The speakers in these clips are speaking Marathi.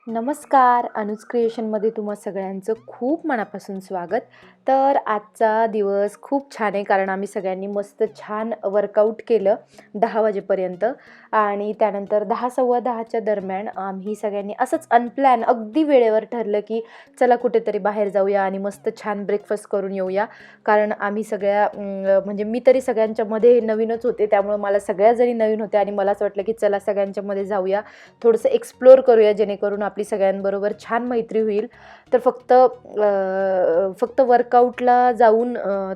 नमस्कार, sCreationमध्ये तुम्हा सगळ्यांचं खूप मनापासून स्वागत. तर आजचा दिवस खूप छान आहे कारण आम्ही सगळ्यांनी मस्त छान वर्कआउट केलं 10 वाजेपर्यंत आणि त्यानंतर 10:15च्या दरम्यान आम्ही सगळ्यांनी असंच अनप्लॅन अगदी वेळेवर ठरलं की चला कुठेतरी बाहेर जाऊया आणि मस्त छान ब्रेकफास्ट करून येऊया. कारण आम्ही सगळ्या म्हणजे मी तरी सगळ्यांच्यामध्ये नवीनच होते, त्यामुळे मला सगळ्या जणी नवीन होत्या आणि मला असं वाटलं की चला सगळ्यांच्यामध्ये जाऊया, थोडंसं एक्सप्लोर करूया जेणेकरून आपली सगळ्यांबरोबर छान मैत्री होईल. तर फक्त वर्कआउटला जाऊन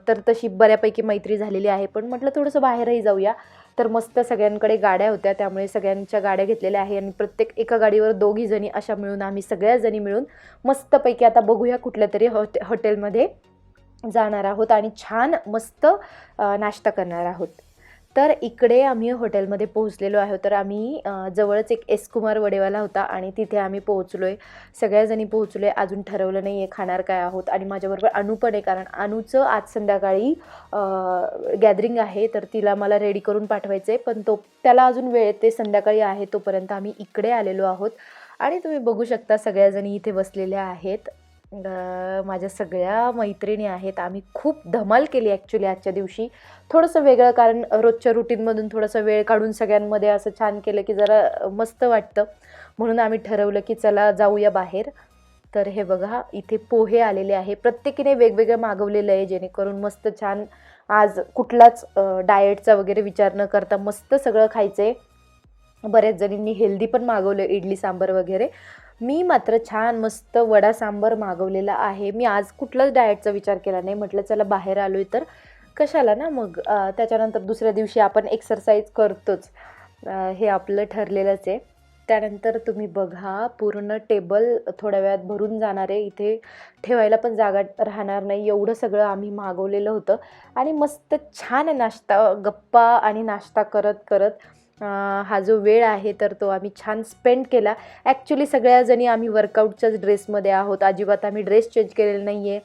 तर तशी बऱ्यापैकी मैत्री झालेली आहे, पण म्हटलं थोडंसं बाहेरही जाऊया. तर मस्त सगळ्यांकडे गाड्या होत्या, त्यामुळे सगळ्यांच्या गाड्या घेतलेल्या आहे आणि प्रत्येक एका गाडीवर दोघी जणी अशा मिळून आम्ही सगळ्या जणी मिळून मस्तपैकी आता बघूया कुठल्या तरी हॉटेलमध्ये जाणार आहोत आणि छान मस्त नाश्ता करणार आहोत. तर इकडे आम्ही हॉटेलमध्ये पोहोचलेलो आहोत. तर आम्ही जवळच एक एस कुमार वडेवाला होता आणि तिथे आम्ही पोहोचलो आहे. सगळ्याजणी पोहोचलो आहे, अजून ठरवलं नाही आहे खाणार काय आहोत. आणि माझ्याबरोबर अनु पण आहे, कारण अनुचं आज संध्याकाळी गॅदरिंग आहे, तर तिला मला रेडी करून पाठवायचं आहे, पण त्याला अजून वेळ ते संध्याकाळी आहे, तोपर्यंत आम्ही इकडे आलेलो आहोत. आणि तुम्ही बघू शकता सगळ्याजणी इथे बसलेल्या आहेत. माझ्या सगळ्या मैत्रिणी आहेत. आम्ही खूप धमाल केली ॲक्च्युली आजच्या दिवशी. थोडंसं वेगळं, कारण रोजच्या रुटीनमधून थोडासा वेळ काढून सगळ्यांमध्ये असं छान केलं की जरा मस्त वाटतं, म्हणून आम्ही ठरवलं की चला जाऊया बाहेर. तर हे बघा इथे पोहे आलेले आहे, प्रत्येकीने वेगवेगळं मागवलेलं आहे जेणेकरून मस्त छान आज कुठलाच डाएटचा वगैरे विचार न करता मस्त सगळं खायचं आहे. बऱ्याच जणींनी हेल्दी पण मागवलं, इडली सांबार वगैरे. मी मात्र छान मस्त वडा सांबार मागवलेला आहे. मी आज कुठलाच डाएटचा विचार केला नाही, म्हटलं चला बाहेर आलो आहे तर कशाला ना मग. त्याच्यानंतर दुसऱ्या दिवशी आपण एक्सरसाइज करतोच, हे आपलं ठरलेलंच आहे. त्यानंतर तुम्ही बघा पूर्ण टेबल थोड्या वेळात भरून जाणार आहे, इथे ठेवायला पण जागा राहणार नाही, एवढं सगळं आम्ही मागवलेलं होतं. आणि मस्त छान नाश्ता, गप्पा आणि नाश्ता करत करत हा जो वेळ आहे तर तो आम्ही छान स्पेंड केला. ॲक्च्युली सगळ्याजणी आम्ही वर्कआउटच्याच ड्रेसमध्ये आहोत, अजिबात आम्ही ड्रेस चेंज केलेला नाही आहे,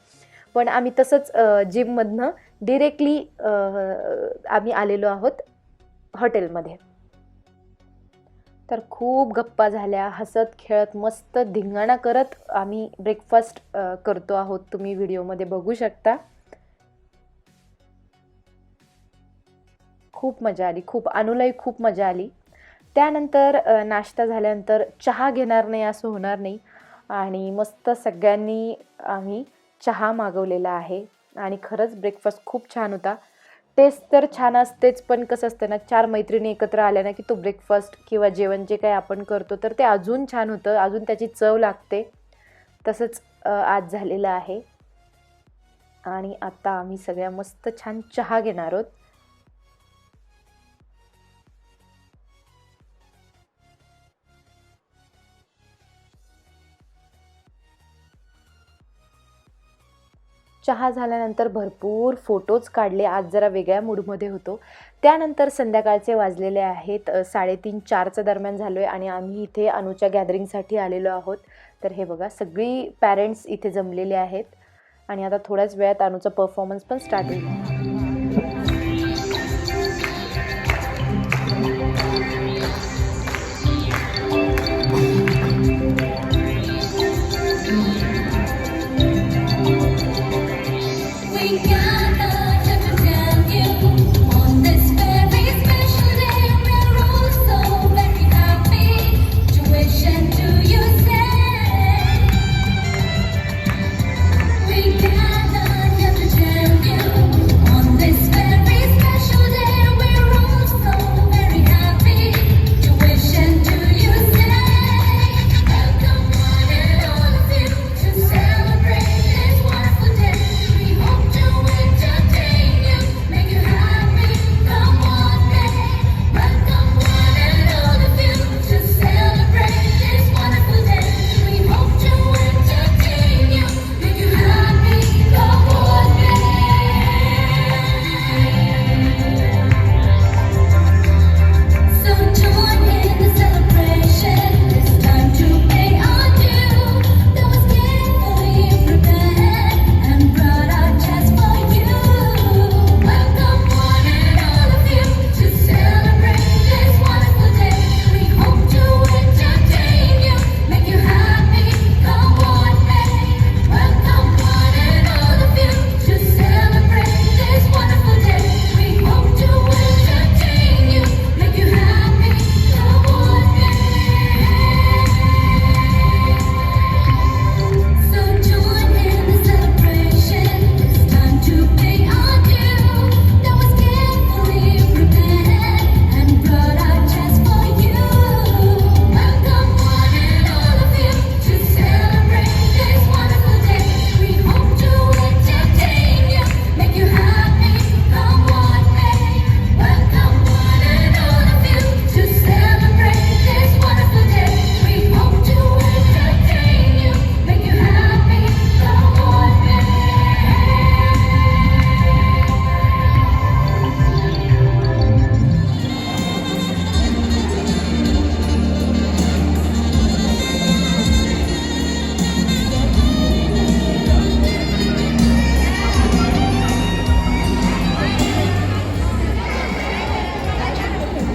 पण आम्ही तसंच जिममधनं डिरेक्टली आम्ही आलेलो आहोत हॉटेलमध्ये. तर खूप गप्पा झाल्या, हसत खेळत मस्त धिंगाणा करत आम्ही ब्रेकफास्ट करतो आहोत, तुम्ही व्हिडिओमध्ये बघू शकता. खूप मजा आली, खूप. अनुलाही खूप मजा आली. त्यानंतर नाश्ता झाल्यानंतर चहा घेणार नाही असं होणार नाही, आणि मस्त सगळ्यांनी आम्ही चहा मागवलेला आहे. आणि खरंच ब्रेकफास्ट खूप छान होता. टेस्ट तर छान असतेच, पण कसं असतं ना, 4 मैत्रिणी एकत्र आल्या ना की तो ब्रेकफास्ट किंवा जेवण जे काही आपण करतो तर ते अजून छान होतं, अजून त्याची चव लागते. तसंच आज झालेलं आहे. आणि आता आम्ही सगळ्या मस्त छान चहा घेणार आहोत. चहा झाल्यानंतर भरपूर फोटोज काढले, आज जरा वेगळ्या मूडमध्ये होतो. त्यानंतर संध्याकाळचे वाजलेले आहेत 3:30-4च्या दरम्यान झालो आहे आणि आम्ही इथे अनुच्या गॅदरिंगसाठी आलेलो आहोत. तर हे बघा सगळी पॅरेंट्स इथे जमलेले आहेत आणि आता थोड्याच वेळात अनुचा परफॉर्मन्स पण स्टार्ट होईल. On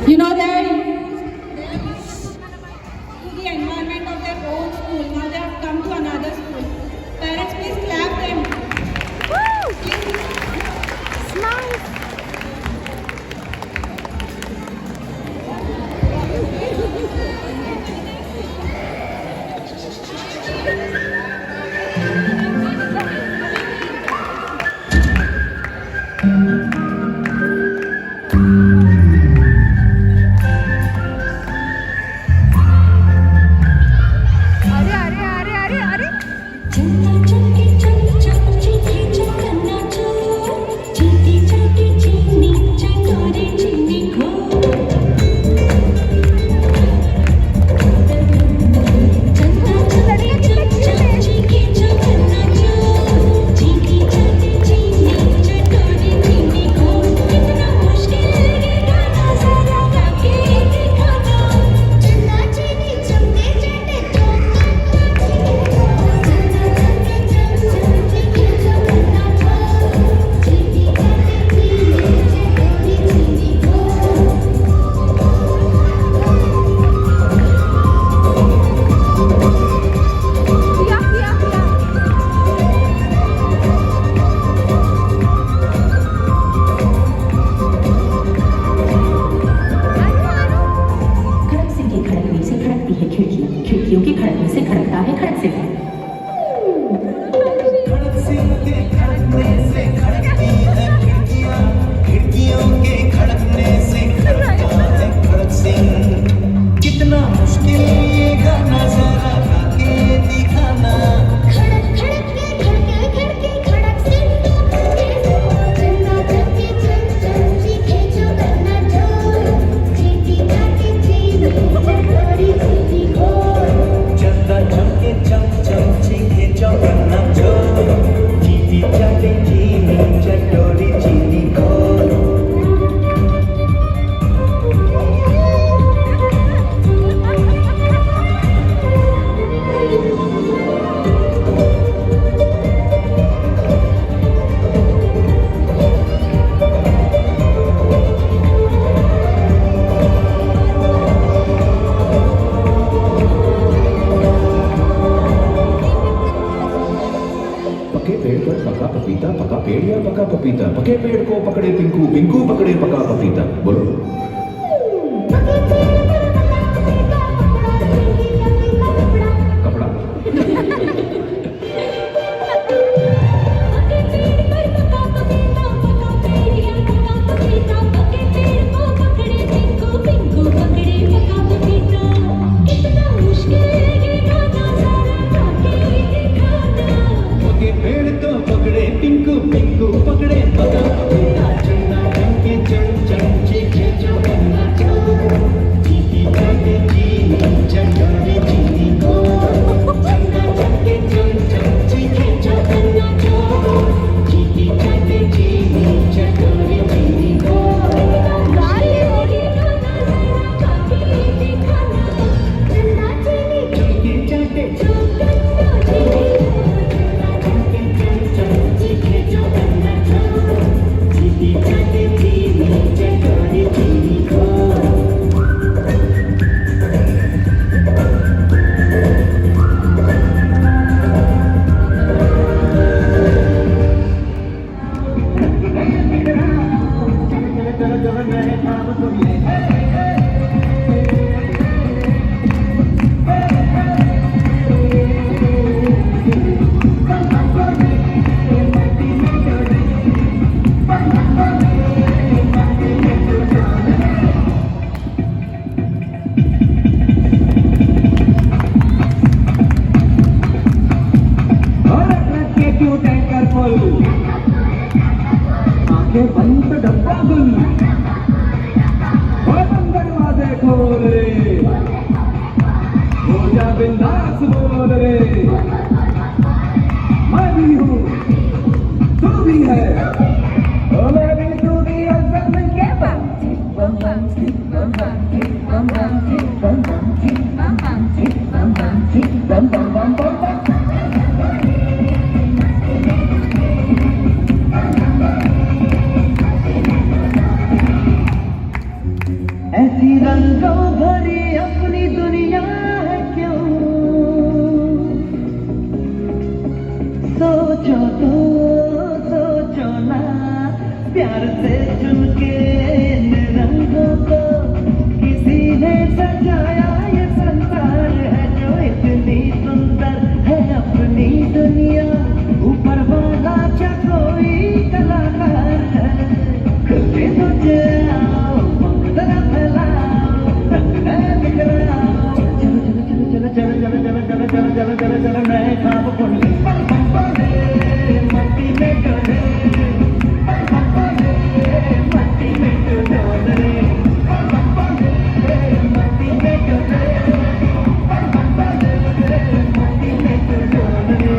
You know that to the environment of their own school. Now they have come to another school. Parents, please clap them. Smile. खिड़कियों के खड़कने से खड़कता है खड़क से खड़क सिंह के खड़कने से खड़कती है खिड़कियां, खिड़कियों के खड़कने से खड़कता है खड़क सिंह। कितना मुश्किल ये गाना जरा गा के दिखाना। खड़क खड़क के खड़के खड़के खड़क सिंह चलना चलके चल चल सीखे जो करना जो चीटी काटे चीनी चटोरी चीनी हो चलता चमके चम चम सीखे जो करना जो चीटी चाटे चीनी चटोरी चीनी को। पके पेड़ पर पका पपीता, पका पेड़ या पका पपीता। पके पेड़ को पकड़े पिंकू, पिंकू पकड़े पका पपीता। बोलो कपड़ा। पके पेड़ को पकड़े पिंकू, पिंकू पकड़े पका पपीता। चलना चमके चल चल चीखे जो करना जो चीटी चाटे चीनी चटोरी चीनी को। चलना चमके चल चल चीखे जो करना जो चीटी चाटे चीनी चटोरी चीनी को। चमके चाटे आंखें बंद डब्बा गुल। चुनके इन रंगों को किसी ने सजाया, ये संसार है जो इतनी सुंदर है अपनी दुनिया, ऊपर वाला क्या कोई कलाकार है। खुले तो जाओ जरा फैलाओ, रंग है बिखराओ, चलो चलो चलो चलो चलो चलो चलो चलो चलो मैं खाब बोले मट्टी में डोले, मट्टी में डोले, मट्टी में डोले, मट्टी में डोले,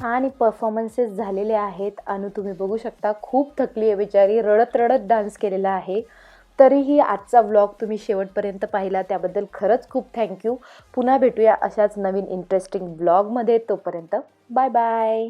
आणि परफॉर्मन्सेस झालेले आहेत. अनु तुम्ही बघू शकता खूप थकली आहे बिचारी, रडत रडत डान्स केलेला आहे. तरीही आजचा व्लॉग तुम्ही शेवटपर्यंत पाहिला त्याबद्दल खरंच खूप थँक्यू. पुन्हा भेटूया अशाच नवीन इंटरेस्टिंग व्लॉगमध्ये. तोपर्यंत बाय बाय.